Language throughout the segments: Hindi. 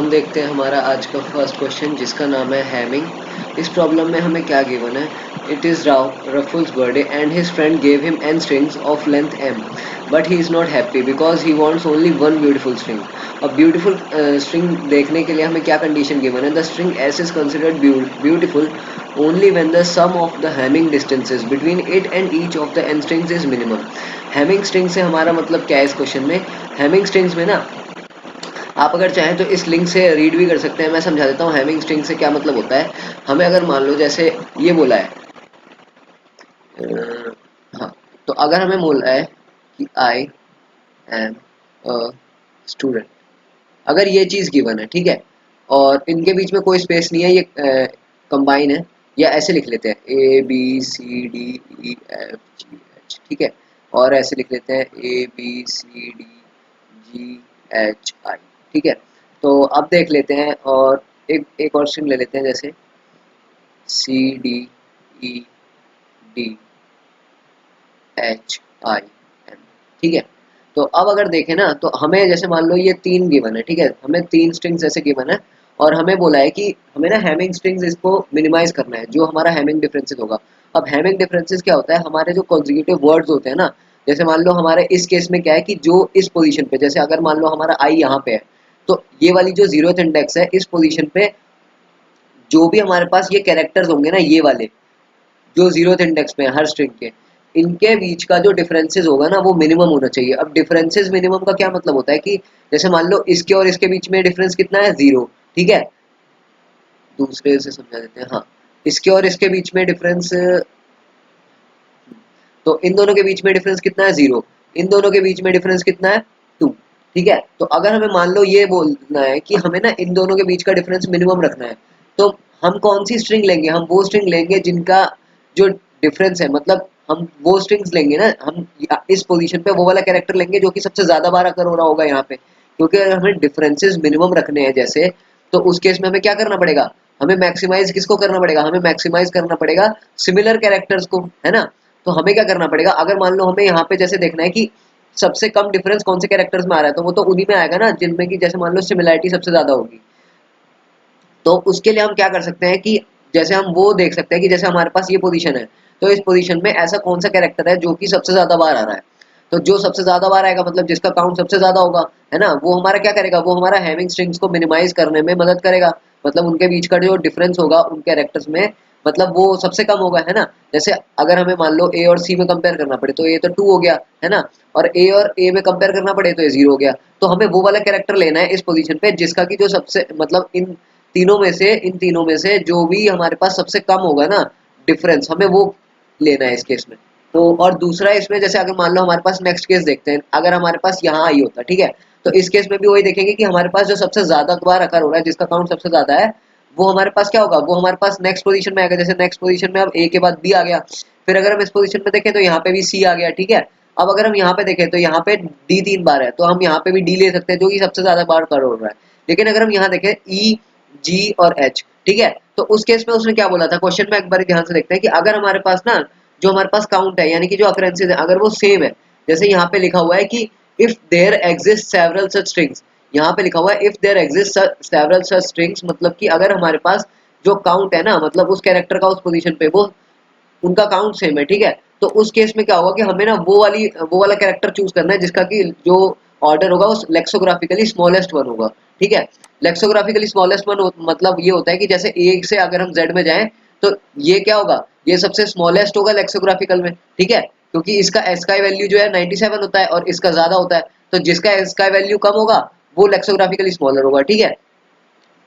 हम देखते हैं हमारा आज का फर्स्ट क्वेश्चन जिसका नाम है हैमिंग। इस प्रॉब्लम में हमें क्या गिवन है? It is Raful's birthday and his friend gave him n strings of length m, but he is not happy because he wants only one beautiful string. अब beautiful string देखने के लिए हमें क्या कंडीशन गिवन है? The string s is considered beautiful only when the sum of the Hamming distances between it and each of the n strings is minimum. Hamming string से हमारा मतलब क्या है इस क्वेश्चन में? Hamming strings में ना आप अगर चाहें तो इस लिंक से रीड भी कर सकते हैं। मैं समझा देता हूँ हैमिंग स्ट्रिंग से क्या मतलब होता है। हमें अगर मान लो जैसे ये बोला है हाँ, तो अगर हमें बोला है कि आई एम अ स्टूडेंट, अगर ये चीज़ गिवन है, ठीक है, और इनके बीच में कोई स्पेस नहीं है, ये कंबाइन है, या ऐसे लिख लेते हैं A B C D E F G H, ठीक है, और ऐसे लिख लेते हैं A B C D G H I, ठीक है। तो अब देख लेते हैं और एक और स्ट्रिंग ले लेते हैं जैसे C D E D H I M, ठीक है। तो अब अगर देखें ना तो हमें जैसे मान लो ये तीन गिवन है, ठीक है, हमें तीन स्ट्रिंग्स ऐसे गिवन है और हमें बोला है कि हमें ना हैमिंग स्ट्रिंग्स इसको मिनिमाइज करना है, जो हमारा हैमिंग डिफरेंसेस होगा। अब हैमिंग डिफरेंसेस क्या होता है? हमारे जो कॉन्जिक्यूटिव वर्ड्स होते हैं ना, जैसे मान लो हमारे इस केस में क्या है कि जो इस पोजीशन पे, जैसे अगर मान लो हमारा आई यहाँ पे है, तो ये वाली जो 0th इंडेक्स है इस पोजीशन पे जो भी हमारे पास ये कैरेक्टर्स होंगे ना, ये वाले जो 0th इंडेक्स में है हर स्ट्रिंग के, इनके बीच का जो डिफरेंसेस होगा ना वो मिनिमम होना चाहिए। अब डिफरेंसेस मिनिमम का क्या मतलब होता है कि जैसे मान लो इसके और इसके बीच में डिफरेंस कितना है? 0, ठीक है। दूसरे से समझा देते हैं, हाँ, इसके और इसके बीच में डिफरेंस, तो इन दोनों के बीच में डिफरेंस कितना है? 0। इन दोनों के बीच में डिफरेंस कितना है? 2, ठीक है। तो अगर हमें मान लो ये बोलना है कि हमें ना इन दोनों के बीच का डिफरेंस मिनिमम रखना है, तो हम कौन सी स्ट्रिंग लेंगे? हम वो स्ट्रिंग लेंगे जिनका जो डिफरेंस है, मतलब हम वो स्ट्रिंग्स लेंगे ना, हम इस पोजीशन पे वो वाला कैरेक्टर लेंगे जो कि सबसे ज्यादा बार अकर हो रहा होगा यहाँ पे, क्योंकि अगर हमें डिफरेंसेस मिनिमम रखने हैं जैसे, तो उस केस में हमें क्या करना पड़ेगा? हमें मैक्सिमाइज किसको करना पड़ेगा? हमें मैक्सिमाइज करना पड़ेगा सिमिलर कैरेक्टर्स को, है ना। तो हमें क्या करना पड़ेगा? अगर मान लो हमें यहाँ पे जैसे देखना है कि सबसे कम डिफरेंस कौन से कैरेक्टर्स में आ रहा है, तो वो तो उन्हीं में आएगा ना जिनमें कि जैसे मान लो सिमिलैरिटी सबसे ज्यादा होगी। तो उसके लिए हम क्या कर सकते हैं कि जैसे हम वो देख सकते हैं कि जैसे हमारे पास ये पोजीशन है, तो इस पोजीशन में ऐसा कौन सा कैरेक्टर है जो कि सबसे ज्यादा बार आ रहा है। तो जो सबसे ज्यादा बार आएगा, मतलब जिसका काउंट सबसे ज्यादा होगा, है ना, वो हमारा क्या करेगा? वो हमारा हैमिंग स्ट्रिंग्स को मिनिमाइज करने में मदद करेगा। मतलब उनके बीच का जो डिफरेंस होगा उन कैरेक्टर्स में, मतलब वो सबसे कम होगा, है ना। जैसे अगर हमें मान लो ए और सी में कंपेयर करना पड़े तो ए तो 2 हो गया, है ना, और ए में कंपेयर करना पड़े तो ये 0 हो गया। तो हमें वो वाला कैरेक्टर लेना है इस पोजीशन पे जिसका कि जो सबसे, मतलब इन तीनों में से जो भी हमारे पास सबसे कम होगा ना डिफरेंस, हमें वो लेना है इस केस में। तो और दूसरा इसमें जैसे अगर मान लो हमारे पास नेक्स्ट केस देखते हैं, अगर हमारे पास यहाँ आई होता, ठीक है, तो इस केस में भी वही देखेंगे कि हमारे पास जो सबसे ज्यादा बार अकर हो रहा है, जिसका काउंट सबसे ज्यादा है, वो हमारे पास क्या होगा? वो हमारे पास नेक्स्ट पोजीशन में आएगा। जैसे नेक्स्ट पोजीशन में अब ए के बाद बी आ गया, फिर अगर हम इस पोजीशन में देखें तो यहाँ पे भी सी आ गया, ठीक है। अब अगर हम यहाँ पे देखें तो यहाँ पे डी 3 बार है, तो हम यहाँ पे भी डी ले सकते हैं जो कि सबसे ज्यादा बार कर हो रहा है। लेकिन अगर हम यहाँ देखें ई जी और एच, ठीक है, तो उस केस में उसने क्या बोला था? क्वेश्चन में एक बार ध्यान से देखते हैं कि अगर हमारे पास ना जो हमारे पास काउंट है, यानी कि जो अकरेंसेज है, अगर वो सेम है, जैसे यहाँ पे लिखा हुआ है कि if there exist several such strings, यहाँ पे लिखा हुआ है if there exist several such strings, मतलब कि अगर हमारे पास जो काउंट है ना, मतलब उस कैरेक्टर का उस पोजीशन पे वो उनका काउंट सेम है, ठीक है, तो उस केस में क्या होगा कि हमें ना वो वाला कैरेक्टर चूज करना है जिसका कि जो ऑर्डर होगा वो लेक्सोग्राफिकली स्मॉलेस्ट वन होगा, ठीक है। लेक्सोग्राफिकली स्मॉलेस्ट वन मतलब ये होता है कि जैसे ए से अगर हम जेड में जाएं तो ये क्या होगा? ये सबसे स्मॉलेस्ट होगा लेक्सोग्राफिकल में, ठीक है, क्योंकि इसका एस का वैल्यू जो है 97 होता है और इसका ज्यादा होता है, तो जिसका एस का वैल्यू कम होगा वो लेक्सोग्राफिकली स्मॉलर होगा, ठीक है।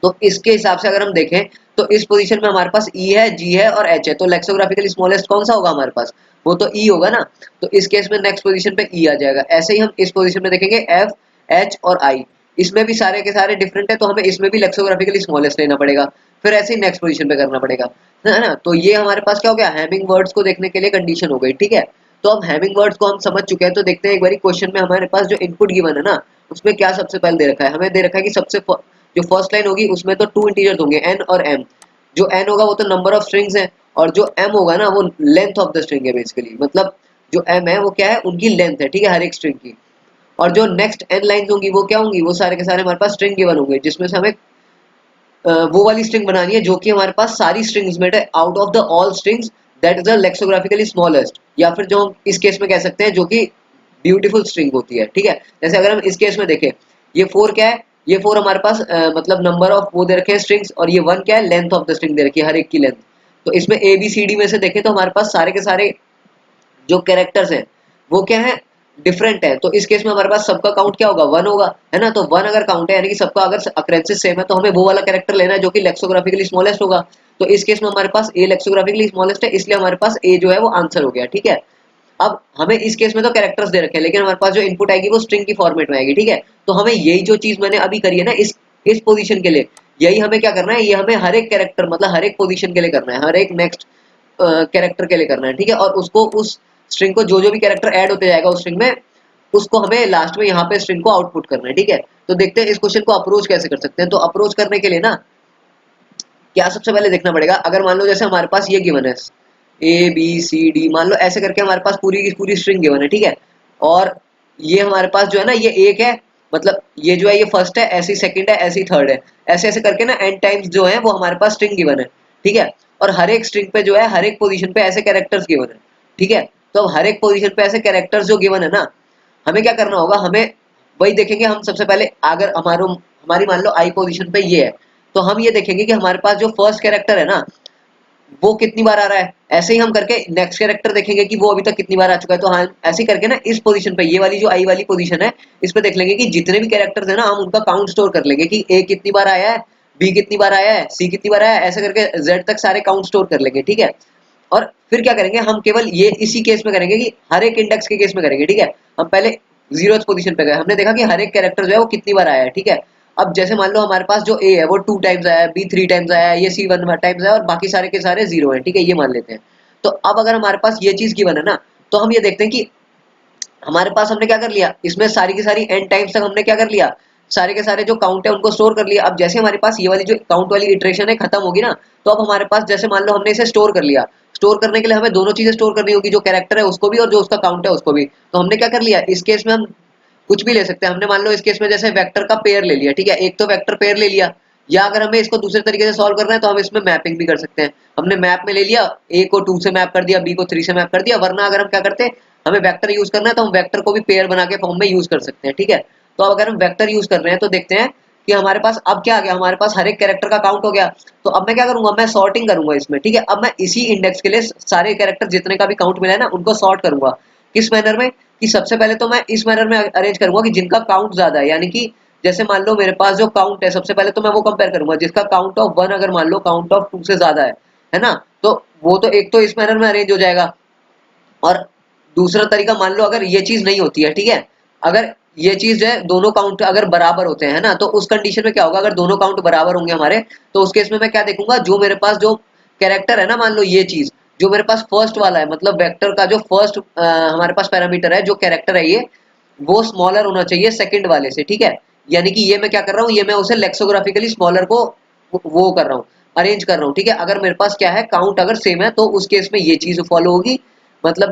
तो इसके हिसाब से अगर हम देखें तो इस पोजीशन में हमारे पास ई है, जी है और एच है, तो लेक्सोग्राफिकली स्मॉलेस्ट कौन सा होगा हमारे पास? वो तो ई होगा ना। तो इस केस में नेक्स्ट पोजीशन पे ई आ जाएगा। ऐसे ही हम इस पोजीशन में देखेंगे एफ, एच और आई, इसमें भी सारे के सारे डिफरेंट है, तो हमें इसमें भी लेक्सोग्राफिकली स्मॉलेस्ट लेना पड़ेगा। फिर ऐसे ही नेक्स्ट पोजीशन पे करना पड़ेगा, है ना। तो ये हमारे पास क्या हो गया? हैमिंग वर्ड्स को देखने के लिए कंडीशन हो गई, ठीक है। तो अब हैमिंग वर्ड्स को हम समझ चुके हैं, तो देखते हैं एक बार क्वेश्चन में हमारे पास जो इनपुट गिवन है ना, उसमें क्या सबसे पहले दे रखा है? हमें दे रखा है कि सबसे जो फर्स्ट लाइन होगी उसमें तो 2 इंटीजर्स होंगे एन और एम। जो एन होगा वो तो नंबर ऑफ स्ट्रिंग्स है, और जो एम होगा ना वो लेंथ ऑफ द स्ट्रिंग है बेसिकली, मतलब जो एम है वो क्या है? उनकी लेंथ है, ठीक है, हर एक स्ट्रिंग की। और जो नेक्स्ट एन लाइंस होंगी वो क्या होंगी? वो सारे के सारे हमारे पास स्ट्रिंग गिवन होंगे जिसमें से हमें वो वाली स्ट्रिंग बनानी है जो कि हमारे पास सारी स्ट्रिंग्स में है, out of the all strings that is the lexicographically smallest, या फिर जो हम इस केस में कह सकते हैं जो कि ब्यूटीफुल स्ट्रिंग होती है, ठीक है। जैसे अगर हम इस केस में देखें, ये 4 क्या है, ये 4 हमारे पास मतलब नंबर ऑफ वो दे रखे हैं स्ट्रिंग्स, और ये 1 क्या है, लेंथ ऑफ द स्ट्रिंग दे रखी है, हर एक की लेंथ। तो इसमें ए बी सी डी में से देखें तो हमारे पास सारे के सारे जो कैरेक्टर्स हैं वो क्या है, डिफरेंट है। तो इस केस में हमारे पास सबका काउंट क्या होगा, 1 होगा, है ना। तो 1 अगर काउंट है यानी कि सबका अगर अक्रेंसेस सेम है, तो हमें वो वाला कैरेक्टर लेना है जो कि लेक्सोग्राफिकली स्मॉलेस्ट होगा। तो इस केस में हमारे पास ए लेक्सोग्राफिकली स्मॉलेस्ट है, इसलिए हमारे पास ए जो है वो आंसर हो गया, ठीक है। अब हमें इस केस में तो कैरेक्टर्स दे रखे हैं, लेकिन हमारे पास जो इनपुट आएगी वो स्ट्रिंग की फॉर्मेट में आएगी, ठीक है। तो हमें यही जो चीज मैंने अभी करी है ना, इस पोजीशन के लिए, यही हमें क्या करना है, ये हमें हर एक कैरेक्टर मतलब हर एक पोजीशन के लिए करना है, हर एक नेक्स्ट कैरेक्टर के लिए करना है, ठीक है। और उसको उस स्ट्रिंग को जो भी कैरेक्टर ऐड होते जाएगा उस स्ट्रिंग में, उसको हमें लास्ट में यहाँ पे स्ट्रिंग को आउटपुट करना है, ठीक है। तो देखते हैं इस क्वेश्चन को अप्रोच कैसे कर सकते हैं। तो अप्रोच करने के लिए ना क्या सबसे पहले देखना पड़ेगा, अगर मान लो जैसे हमारे पास ये गिवन है ए बी सी डी, मान लो ऐसे करके हमारे पास पूरी की पूरी स्ट्रिंग गिवन है, ठीक है। और ये हमारे पास जो है ना, ये एक है, मतलब ये जो है ये फर्स्ट है, ऐसी सेकंड है, ऐसी थर्ड है, ऐसे ऐसे करके ना एन टाइम्स जो है वो हमारे पास स्ट्रिंग गिवन है, ठीक है। और हर एक स्ट्रिंग पे जो है हर एक पोजीशन पे ऐसे कैरेक्टर्स गिवन है, ठीक है। तो अब हर एक पोजीशन पे ऐसे कैरेक्टर्स जो गिवन है ना, हमें क्या करना होगा, हमें वही देखेंगे हम सबसे पहले। अगर हमारी मान लो आई पोजीशन पे ये है, तो हम ये देखेंगे कि हमारे पास जो फर्स्ट कैरेक्टर है ना वो कितनी बार आ रहा है। ऐसे ही हम करके नेक्स्ट कैरेक्टर देखेंगे कि वो अभी तक कितनी बार आ चुका है। तो हाँ, ऐसे ही करके ना इस पोजीशन पे, ये वाली जो आई वाली पोजीशन है, इस पे देख लेंगे कि जितने भी कैरेक्टर्स है ना, हम उनका काउंट स्टोर कर लेंगे कि ए कितनी बार आया है, बी कितनी बार आया है, सी कितनी बार आया है, ऐसे करके जेड तक सारे काउंट स्टोर कर लेंगे, ठीक है। और फिर क्या करेंगे, हम केवल ये इसी केस में करेंगे कि हर एक इंडेक्स के केस में करेंगे, ठीक है। हम पहले 0th पोजीशन पे गए, हमने देखा कि हर एक कैरेक्टर जो है वो कितनी बार आया है, ठीक है। अब जैसे मान लो हमारे पास जो ए है वो 2 टाइम्स आया है, बी 3 टाइम्स आया है, ये सी 1 टाइम्स आया है, और बाकी सारे के सारे 0 है, ठीक है, ये मान लेते हैं। तो अब अगर हमारे पास ये चीज गिवन है ना, तो हम ये देखते हैं कि हमारे पास हमने क्या कर लिया, इसमें सारी की सारी एन टाइम्स तक हमने क्या कर लिया, सारे के सारे जो काउंट है उनको स्टोर कर लिया। अब जैसे हमारे पास ये वाली जो काउंट वाली इटरेशन है खत्म होगी ना, तो अब हमारे पास जैसे मान लो हमने इसे स्टोर कर लिया, स्टोर करने के लिए हमें दोनों चीजें स्टोर करनी होगी, जो कैरेक्टर है उसको भी और जो उसका काउंट है उसको भी। तो हमने क्या कर लिया, इस केस में हम कुछ भी ले सकते हैं। हमने मान लो इस केस में जैसे वेक्टर का पेयर ले लिया, ठीक है, एक तो वेक्टर पेयर ले लिया, या अगर हमें इसको दूसरे तरीके से सॉल्व करना है तो हम इसमें मैपिंग भी कर सकते हैं। हमने मैप में ले लिया, ए को 2 से मैप कर दिया, बी को 3 से मैप कर दिया, वरना अगर हम क्या करते हैं, हमें वेक्टर यूज करना है तो हम वेक्टर को भी पेयर बना के फॉर्म में यूज कर सकते हैं, ठीक है। तो अब अगर हम वेक्टर यूज कर रहे हैं तो देखते हैं कि हमारे पास अब क्या आ गया, हमारे पास हर एक कैरेक्टर का काउंट हो गया। तो अब मैं क्या करूंगा, मैं सॉर्टिंग करूंगा इसमें, ठीक है। अब मैं इसी इंडेक्स के लिए सारे कैरेक्टर जितने का भी काउंट मिला है ना उनको सॉर्ट करूंगा। किस मैनर में, कि सबसे पहले तो मैं इस मैनर में अरेंज करूंगा कि जिनका काउंट ज्यादा है, यानी कि जैसे मान लो मेरे पास जो काउंट है, सबसे पहले तो मैं वो कंपेयर करूंगा जिसका काउंट ऑफ 1 अगर मान लो काउंट ऑफ 2 से ज्यादा है ना। तो वो तो एक तो इस मैनर में अरेंज हो जाएगा। और दूसरा तरीका, मान लो अगर ये चीज नहीं होती है, ठीक है, अगर ये चीज है दोनों काउंट अगर बराबर होते हैं ना, तो उस कंडीशन में क्या होगा, अगर दोनों काउंट बराबर होंगे हमारे, तो उस केस में मैं क्या देखूंगा, जो मेरे पास जो कैरेक्टर है ना, मान लो ये चीज जो मेरे पास फर्स्ट वाला है, मतलब वेक्टर का जो फर्स्ट हमारे पास पैरामीटर है, जो कैरेक्टर है ये, वो स्मॉलर होना चाहिए सेकंड वाले से, ठीक है। यानी कि ये मैं क्या कर रहा हूँ, ये मैं उसे लेक्सोग्राफिकली स्मॉलर को वो कर रहा हूँ, अरेंज कर रहा हूँ, ठीक है। अगर मेरे पास क्या है, काउंट अगर सेम है तो उस केस में ये चीज फॉलो होगी, मतलब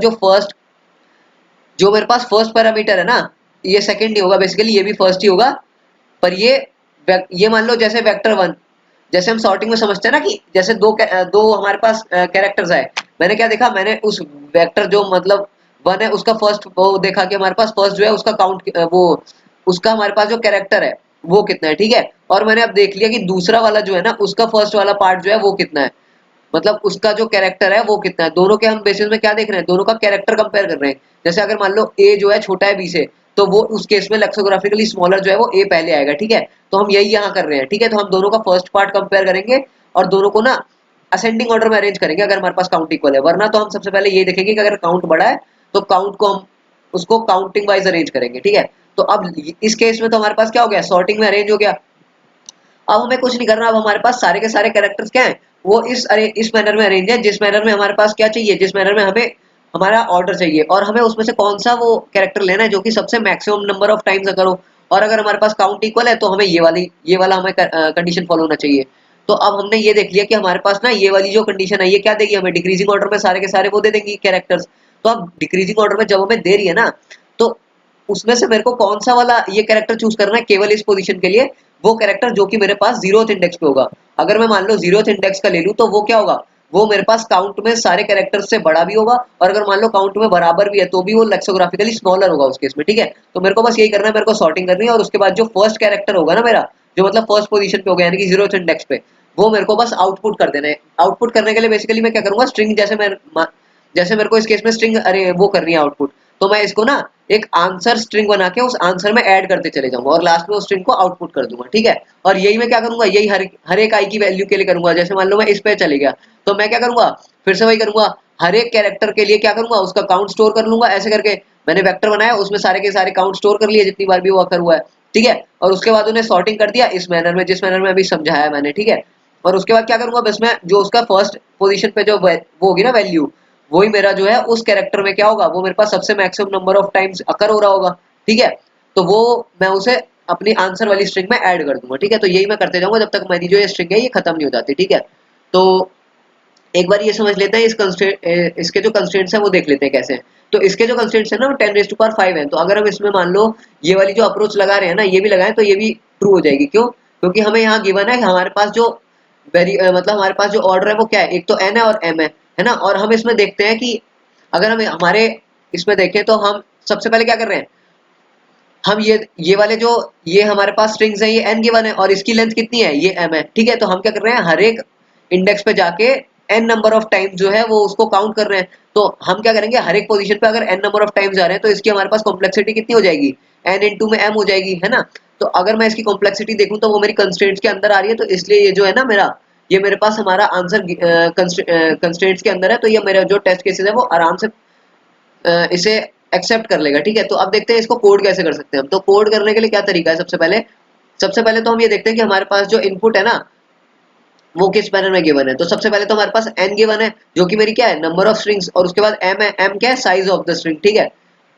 जो मेरे पास फर्स्ट पैरामीटर है ना, ये सेकंड नहीं होगा, बेसिकली ये भी फर्स्ट ही होगा। पर ये मान लो जैसे वेक्टर 1, जैसे हम सॉर्टिंग में समझते हैं ना कि जैसे दो हमारे पास कैरेक्टर्स आए, मैंने क्या देखा, मैंने उस वेक्टर जो मतलब 1 है उसका फर्स्ट वो देखा कि हमारे पास फर्स्ट जो है उसका काउंट वो उसका हमारे पास जो कैरेक्टर है वो कितना है, ठीक है। और मैंने अब देख लिया कि दूसरा वाला जो है ना, उसका फर्स्ट वाला पार्ट जो है वो कितना है, मतलब उसका जो कैरेक्टर है वो कितना है। दोनों के हम बेसिस में क्या देख रहे हैं, दोनों का कैरेक्टर कंपेयर कर रहे हैं। जैसे अगर मान लो ए जो है छोटा है बी से, तो वो उस केस में लेक्सोग्राफिकली स्मॉलर जो है वो ए पहले आएगा, ठीक है। तो हम यही यहाँ कर रहे हैं, ठीक है। तो हम दोनों का फर्स्ट पार्ट कंपेयर करेंगे और दोनों को ना असेंडिंग ऑर्डर में अरेंज करेंगे अगर हमारे पास काउंट इक्वल है। वरना तो हम सबसे पहले ये देखेंगे कि अगर काउंट बड़ा है तो काउंट को हम उसको काउंटिंग वाइज अरेंज करेंगे, ठीक है। तो अब इस केस में तो हमारे पास क्या हो गया, सॉर्टिंग में अरेंज हो गया। अब हमें कुछ नहीं करना, अब हमारे पास सारे के सारे कैरेक्टर्स क्या हैं, वो इस मैनर में अरेंज है, जिस मैनर में हमारे पास क्या चाहिए, जिस मैनर में हमें हमारा ऑर्डर चाहिए। और हमें उसमें से कौन सा वो कैरेक्टर लेना है जो कि सबसे मैक्सिमम नंबर ऑफ टाइम्स अगर हो, और अगर हमारे पास काउंट इक्वल है तो हमें ये वाला हमें कंडीशन फॉलो होना चाहिए। तो अब हमने ये देख लिया कि हमारे पास ना ये वाली जो कंडीशन है ये क्या देगी, हमें डिक्रीजिंग ऑर्डर में सारे के सारे वो दे देंगी कैरेक्टर्स। तो अब डिक्रीजिंग ऑर्डर में जब हमें दे रही है ना, तो उसमें से मेरे को कौन सा वाला ये कैरेक्टर चूज करना है केवल इस पोजीशन के लिए, वो कैरेक्टर जो कि मेरे पास 0th इंडेक्स पे होगा। अगर मैं मान लो 0th इंडेक्स का ले लूं तो वो क्या होगा, वो मेरे पास काउंट में सारे कैरेक्टर से बड़ा भी होगा, और अगर मान लो काउंट में बराबर भी है तो भी वो लेक्सोग्राफिकली स्मॉलर होगा उस केस में, ठीक है। तो मेरे को बस यही करना है, मेरे को सॉर्टिंग करनी है, और उसके बाद जो फर्स्ट कैरेक्टर होगा ना मेरा, जो मतलब फर्स्ट पोजीशन पे होगा यानी कि 0th इंडेक्स पे, वो मेरे को बस आउटपुट कर देना है। आउटपुट करने के लिए बेसिकली मैं क्या करूंगा, स्ट्रिंग जैसे मेरे को इस केस में स्ट्रिंग अरे वो करनी है आउटपुट, तो मैं इसको ना एक आंसर स्ट्रिंग बना के उस आंसर में ऐड करते चले जाऊंगा और लास्ट में उस स्ट्रिंग को आउटपुट कर दूंगा, ठीक है। और यही मैं क्या करूंगा, यही हर एक आई की वैल्यू के लिए करूंगा। जैसे मान लो मैं इस पे चले गया तो मैं क्या करूंगा, फिर से वही करूंगा, हर एक कैरेक्टर के लिए क्या करूंगा, उसका काउंट स्टोर कर लूंगा। ऐसे करके मैंने वेक्टर बनाया, उसमें सारे के सारे काउंट स्टोर कर लिए जितनी बार भी वो अकर हुआ है, ठीक है। और उसके बाद उन्हें सॉर्टिंग कर दिया इस मैनर में, जिस मैनर में अभी समझाया मैंने, ठीक है। और उसके बाद क्या करूंगा, बस मैं जो उसका फर्स्ट पोजीशन पे जो वो होगी ना वैल्यू, वही मेरा जो है उस कैरेक्टर में क्या होगा, वो मेरे पास सबसे मैक्सिमम नंबर ऑफ टाइम्स अकर हो रहा होगा, ठीक है। तो वो मैं उसे अपनी आंसर वाली स्ट्रिंग में ऐड कर दूंगा, ठीक है। तो यही मैं करते जाऊंगा जब तक मेरी जो ये स्ट्रिंग है ये खत्म नहीं हो जाती, ठीक है। तो एक बार ये समझ लेते हैं इसके जो कंस्ट्रेंट्स हैं वो देख लेते हैं कैसे हैं। तो इसके जो कंस्ट्रेंट्स हैं ना वो 10⁻5 है। तो अगर हम इसमें मान लो ये वाली जो अप्रोच लगा रहे हैं ना, ये भी लगाएं तो ये भी ट्रू हो जाएगी। क्यों? क्योंकि हमें यहाँ गिवन है कि हमारे पास जो मतलब हमारे पास जो ऑर्डर है वो क्या है, एक तो n है और m है ना। और हम इसमें देखते हैं कि अगर हम हमारे इसमें देखें तो हम सबसे पहले क्या कर रहे हैं, हम ये वाले जो ये हमारे पास स्ट्रिंग्स हैं, ये n गिवन है और इसकी लेंथ कितनी है, ये m है, ठीक है। तो हम क्या कर रहे हैं, हर एक इंडेक्स पे जाके n नंबर ऑफ टाइम्स जो है वो उसको काउंट कर रहे हैं। तो हम क्या करेंगे, हर एक पोजीशन पे अगर n नंबर ऑफ टाइम्स जा रहे हैं तो इसकी हमारे पास कॉम्प्लेक्सिटी कितनी हो जाएगी, n इंटू में m हो जाएगी, है ना। तो अगर मैं इसकी कॉम्प्लेक्सिटी देखूं तो वो मेरी कंस्ट्रेंट्स के अंदर आ रही है, तो इसलिए ये जो है ना मेरा, ये मेरे पास हमारा आंसर कंस्ट्रेंट्स के अंदर है। तो ये मेरा जो टेस्ट केसेस है वो आराम से इसे एक्सेप्ट कर लेगा, ठीक है। तो अब देखते हैं इसको कोड कैसे कर सकते हैं हम। तो कोड करने के लिए क्या तरीका है, सबसे पहले तो हम ये देखते हैं कि हमारे पास जो इनपुट है ना वो किस पैनल में गिवन है। तो सबसे पहले तो हमारे पास n गिवन है जो कि मेरी क्या है, नंबर ऑफ स्ट्रिंग्स, और उसके बाद m है, m क्या है, साइज ऑफ द स्ट्रिंग, ठीक है।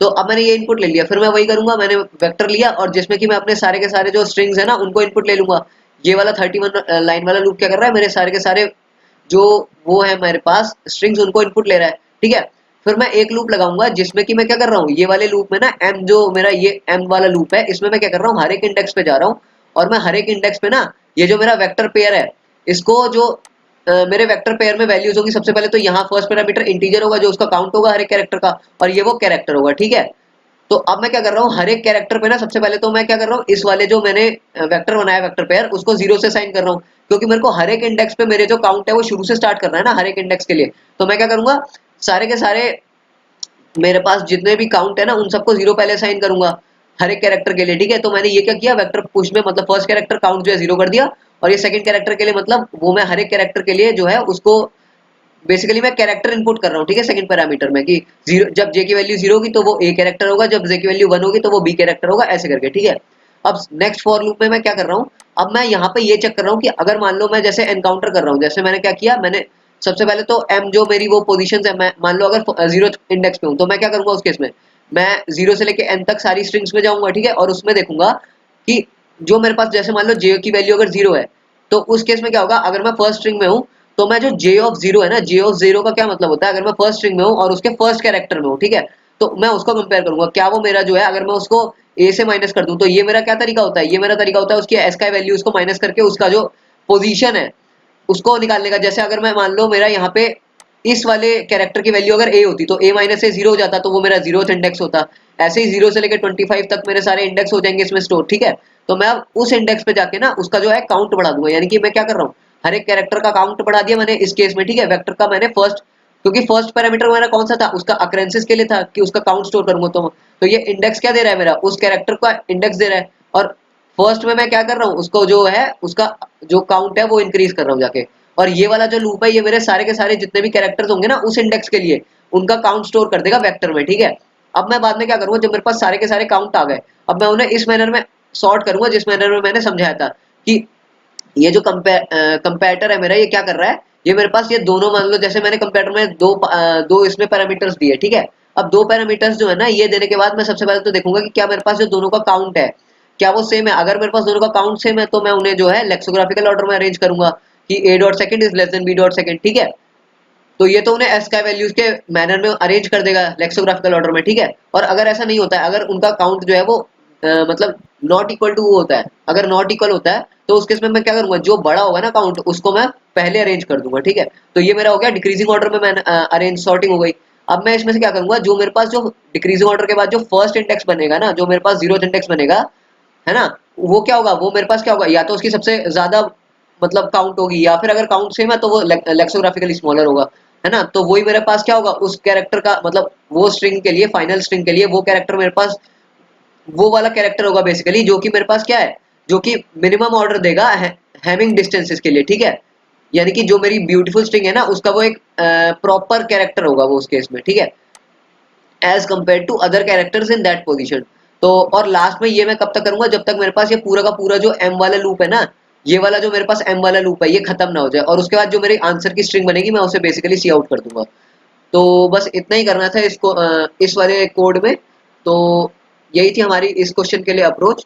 तो अब मैंने ये इनपुट ले लिया, फिर मैं वही करूंगा, मैंने वेक्टर लिया और जिसमें कि मैं अपने सारे के सारे जो स्ट्रिंग्स है ना उनको इनपुट ले लूंगा। ये वाला 31 लाइन वाला लूप क्या कर रहा है, मेरे सारे के सारे जो वो है मेरे पास स्ट्रिंग्स उनको इनपुट ले रहा है, ठीक है। फिर मैं एक लूप लगाऊंगा जिसमें कि मैं क्या कर रहा हूँ, ये वाले लूप में ना m जो मेरा ये m वाला लूप है, इसमें मैं क्या कर रहा हूँ, हर एक इंडेक्स पे जा रहा हूँ और मैं हर एक इंडेक्स पे ना ये जो मेरा वेक्टर पेयर है इसको जो मेरे वेक्टर पेयर में वैल्यूज होगी, सबसे पहले तो यहाँ फर्स्ट पैरामीटर इंटीजर होगा जो उसका काउंट होगा हर एक कैरेक्टर का, और ये वो कैरेक्टर होगा, ठीक है। तो अब मैं क्या कर रहा हूँ, हर एक कैरेक्टर पे ना सबसे पहले तो मैं क्या कर रहा हूँ, इस वाले जो मैंने वेक्टर बनाया वेक्टर पेयर उसको 0 से साइन कर रहा हूँ, क्योंकि मेरे को हर एक इंडेक्स पे मेरे जो काउंट है वो शुरू से स्टार्ट करना है ना हर एक इंडेक्स के लिए। तो मैं क्या करूंगा, सारे के सारे मेरे पास जितने भी काउंट है ना उन सबको 0 पहले साइन करूंगा हर एक कैरेक्टर के लिए, ठीक है। तो मैंने ये क्या किया, वेक्टर पुश में मतलब फर्स्ट कैरेक्टर काउंट जो है 0 कर दिया, और ये सेकंड कैरेक्टर के लिए मतलब वो मैं हर एक कैरेक्टर के लिए जो है उसको बेसिकली मैं कैरेक्टर इनपुट कर रहा हूँ, ठीक है, सेकंड पैरामीटर में कि जीरो, जब जे की वैल्यू 0 होगी तो वो ए कैरेक्टर होगा, जब जे की वैल्यू 1 होगी तो वो बी कैरेक्टर होगा, ऐसे करके, ठीक है। अब नेक्स्ट फॉर लूप में मैं क्या कर रहा हूँ, अब मैं यहाँ पे ये चेक कर रहा हूँ कि अगर मान लो मैं जैसे एनकाउंटर कर रहा हूँ, जैसे मैंने क्या किया, मैंने सबसे पहले तो एम जो मेरी वो पोजीशन है, मैं मान लो अगर 0th इंडेक्स पे हूँ तो मैं क्या करूंगा उस केस में, मैं 0 से लेके एन तक सारी स्ट्रिंग्स में जाऊंगा, ठीक है। और उसमें देखूंगा कि जो मेरे पास जैसे मान लो जे की वैल्यू अगर 0 है तो उस केस में क्या होगा, अगर मैं फर्स्ट स्ट्रिंग में हूँ तो मैं जो जे ऑफ 0 है ना, जे ऑफ 0 का क्या मतलब होता है, अगर मैं फर्स्ट स्ट्रिंग में हूँ और उसके फर्स्ट कैरेक्टर में हूँ, ठीक है, तो मैं उसको कंपेयर करूंगा, क्या वो मेरा जो है अगर मैं उसको ए से माइनस कर दूं तो ये मेरा क्या तरीका होता है, ये मेरा तरीका होता है उसकी एस का वैल्यू उसको माइनस करके उसका जो पोजीशन है उसको निकालने का। जैसे अगर मैं मान लो मेरा यहाँ पे इस वाले कैरेक्टर की वैल्यू अगर ए होती तो ए माइनस ए 0 हो जाता, तो वो मेरा 0th इंडेक्स होता। ऐसे ही 0 से लेकर 25 तक मेरे सारे इंडेक्स हो जाएंगे इसमें स्टोर, ठीक है। तो मैं अब उस इंडेक्स पे जाके ना उसका जो है काउंट बढ़ा दूंगा, यानी कि मैं क्या कर रहा हूँ, हर एक कैरेक्टर का काउंट बढ़ा दिया मैंने इस केस में, ठीक है। वेक्टर का मैंने फर्स्ट, क्योंकि फर्स्ट पैरामीटर मेरा कौन सा था, उसका अकरेंसेस के लिए था कि उसका काउंट स्टोर करूंगा, तो ये इंडेक्स क्या दे रहा है, मेरा उस कैरेक्टर का इंडेक्स दे रहा है। और फर्स्ट में मैं क्या कर रहा हूँ, उसको जो है उसका जो काउंट है वो इंक्रीज कर रहा हूँ जाके। और ये वाला जो लूप है ये मेरे सारे के सारे जितने भी कैरेक्टर्स होंगे ना उस इंडेक्स के लिए उनका काउंट स्टोर कर देगा वेक्टर में, ठीक है। अब मैं बाद में क्या करूंगा, जब मेरे पास सारे के सारे काउंट आ गए, अब मैं उन्हें इस मैनर में सॉर्ट करूंगा जिस मैनर में मैंने समझाया था कि ये जो कंपेरेटर है मेरा, ये क्या कर रहा है, ये मेरे पास ये दोनों मान लो जैसे मैंने कंपेरेटर में दो इसमें पैरामीटर्स दिए, ठीक है। अब दो पैरामीटर्स जो है ना ये देने के बाद मैं सबसे पहले तो देखूंगा कि क्या मेरे पास जो दोनों का काउंट है क्या वो सेम है। अगर मेरे पास दोनों का काउंट सेम है तो मैं उन्हें जो है लेक्सोग्राफिकल ऑर्डर में अरेंज करूंगा कि a dot second is less than b dot second, ठीक है। तो ये तो उन्हें एस का वैल्यूज के मैनर में अरेंज कर देगा लेक्सोग्राफिकल ऑर्डर में, ठीक है। और अगर ऐसा नहीं होता है, अगर उनका काउंट जो है वो मतलब नॉट इक्वल टू वो होता है, अगर नॉट इक्वल होता है तो उस केस में मैं क्या करूंगा, जो बड़ा होगा ना काउंट उसको मैं पहले अरेंज कर दूंगा, ठीक है। तो ये मेरा हो गया डिक्रीजिंग ऑर्डर में मैंने अरेंज सॉर्टिंग हो गई। अब मैं इसमें से क्या करूंगा, जो मेरे पास जो डिक्रीजिंग ऑर्डर के बाद जो फर्स्ट इंडेक्स बनेगा ना, जो मेरे पास 0th इंडेक्स बनेगा, है ना, वो क्या होगा, वो मेरे पास क्या होगा, या तो उसकी सबसे ज्यादा मतलब काउंट होगी, या फिर अगर काउंट सेम है तो वो लेक्सोग्राफिकली स्मॉलर होगा, है ना। तो वही मेरे पास क्या होगा, उस कैरेक्टर का मतलब वो स्ट्रिंग के लिए, फाइनल स्ट्रिंग के लिए वो कैरेक्टर मेरे पास वो वाला कैरेक्टर होगा बेसिकली, जो कि मेरे पास क्या है, जो कि मिनिमम ऑर्डर देगा हैमिंग डिस्टेंसेस के लिए, ठीक है। यानी कि जो मेरी ब्यूटीफुल स्ट्रिंग है ना, उसका वो एक प्रॉपर कैरेक्टर होगा वो उस केस में, ठीक है, as compare to other characters in that position. तो और लास्ट में ये मैं कब तक करूंगा, जब तक मेरे पास ये पूरा का पूरा जो एम वाला लूप है ना, ये वाला जो मेरे पास एम वाला लूप है ये खत्म ना हो जाए, और उसके बाद जो मेरी आंसर की स्ट्रिंग बनेगी मैं उसे बेसिकली सी आउट कर दूंगा। तो बस इतना ही करना था इसको इस वाले कोड में। तो यही थी हमारी इस क्वेश्चन के लिए अप्रोच।